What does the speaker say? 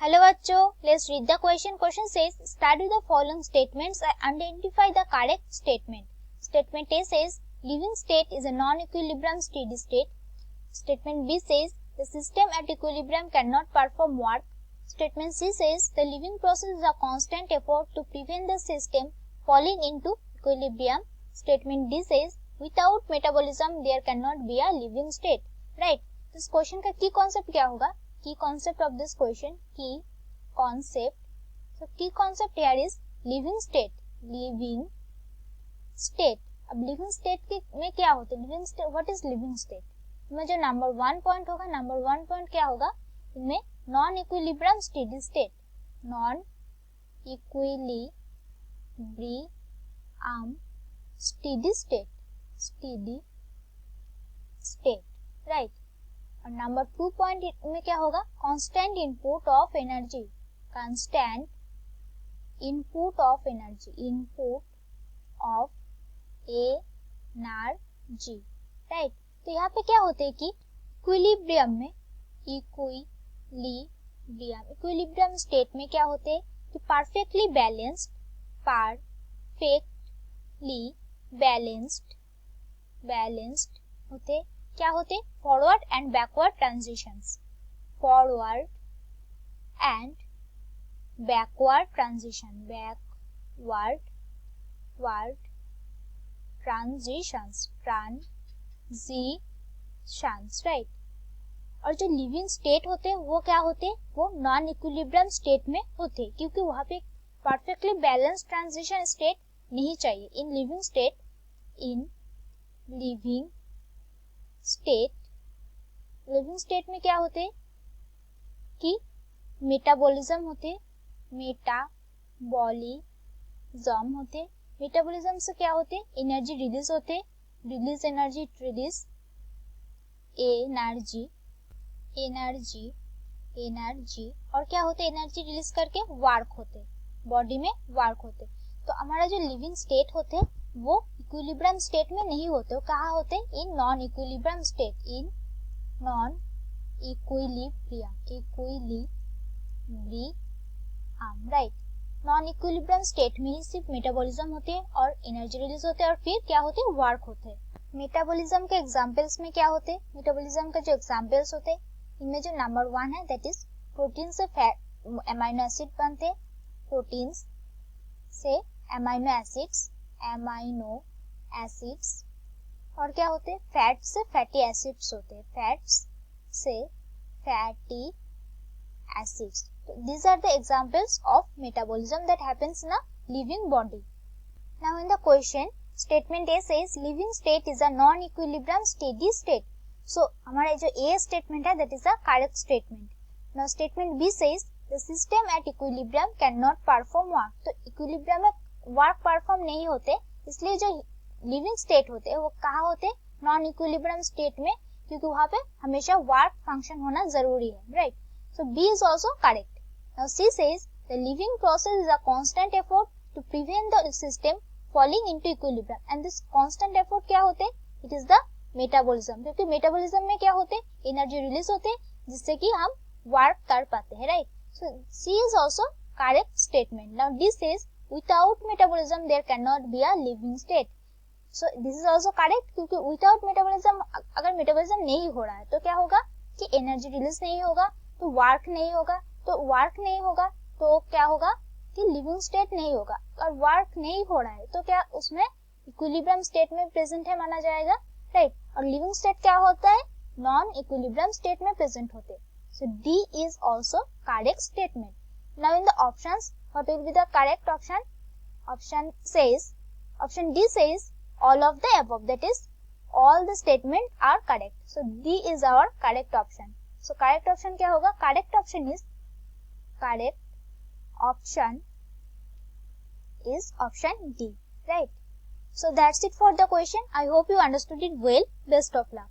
Hello बच्चों, let's read the question. Question says study the following statements and identify the correct statement. Statement A says living state is a non-equilibrium steady state. Statement B says the system at equilibrium cannot perform work. Statement C says the living process is a constant effort to prevent the system falling into equilibrium. Statement D says without metabolism there cannot be a living state. Right? इस question का की concept क्या होगा? Key concept of this question, key concept. So key concept here is living state. Living state. अब living state के में क्या होते हैं? Living state, what is living state? इसमें जो नंबर 1 पॉइंट होगा, नंबर 1 पॉइंट क्या होगा? इनमें non equilibrium steady state, non equilibrium steady state, steady state, right. और नंबर 2 पॉइंट में क्या होगा? Constant input of energy, constant input of energy, input of energy, right. तो यहाँ पे क्या होते हैं कि इक्विलिब्रियम में, इक्विलिब्रियम स्टेट में क्या होते हैं कि परफेक्टली बैलेंस्ड होते. क्या होते? Forward and backward transitions, forward and backward transition, backward transitions, right. और जो लिविंग स्टेट होते हैं वो क्या होते? वो नॉन इक्विलिब्रियम स्टेट में होते, क्योंकि वहां पे परफेक्टली बैलेंस्ड ट्रांजिशन स्टेट नहीं चाहिए. इन लिविंग स्टेट में क्या होते कि मेटाबॉलिज्म होते, मेटाबॉलिज्म से क्या होते? एनर्जी रिलीज होते, एनर्जी और क्या होते? एनर्जी रिलीज करके वर्क होते, बॉडी में वर्क होते. तो हमारा जो लिविंग स्टेट होते वो इक्विलिब्रियम स्टेट में नहीं होते, वो कहाँ होते? In non equilibrium state, in non equilibrium, right. Non equilibrium state में ही सिर्फ मेटाबॉलिज्म होते हैं और एनर्जी रिलीज होते हैं और फिर क्या होते हैं? वर्क होते हैं. मेटाबॉलिज्म के एग्जांपल्स में क्या होते? मेटाबॉलिज्म का जो एग्जांपल्स होते इनमें जो नंबर 1 है दैट इज प्रोटीन से अमीनो एसिड बनते, प्रोटीन से अमीनो एसिड्स और क्या होते? फैट से फैटी एसिड्स होते, फैट्स से fatty acids. These are the examples of metabolism that happens in a living body. Now in the question, statement A says living state is a non-equilibrium steady state. So हमारा जो A statement है that is a correct statement. Now statement B says the system at equilibrium cannot perform work. तो equilibrium में work perform नहीं होते, इसलिए जो living state होते वो कहाँ होते? नॉन इक्विलिब्रियम स्टेट में, क्योंकि वहां पे हमेशा वर्क फंक्शन होना जरूरी है, right. So B is also correct. Now C says the living process is a constant effort to prevent the system falling into equilibrium. And this constant effort क्या होते? इट इज द मेटाबॉलिज्म, क्योंकि metabolism में क्या होते? Energy release होते जिससे कि हम वर्क कर पाते हैं, right. So C is also correct statement. Now D says without metabolism there cannot be a living state. So this is also correct, क्योंकि without metabolism, अगर मेटाबॉलिज्म नहीं हो रहा है तो क्या होगा कि एनर्जी रिलीज नहीं होगा, तो वर्क नहीं होगा, तो क्या होगा कि लिविंग स्टेट नहीं होगा. और वर्क नहीं हो रहा है तो क्या उसमें इक्विलिब्रियम स्टेट में प्रेजेंट है माना जाएगा, राइट. और लिविंग स्टेट क्या होता है? नॉन इक्विलिब्रियम स्टेट में प्रेजेंट होते. So D is also correct statement. Now in the options, what will be the correct option? Option D says all of the above, that is all the statement are correct. So D is our correct option. So correct option क्या होगा? Correct option is option D, right? So that's it for the question. I hope you understood it well. Best of luck.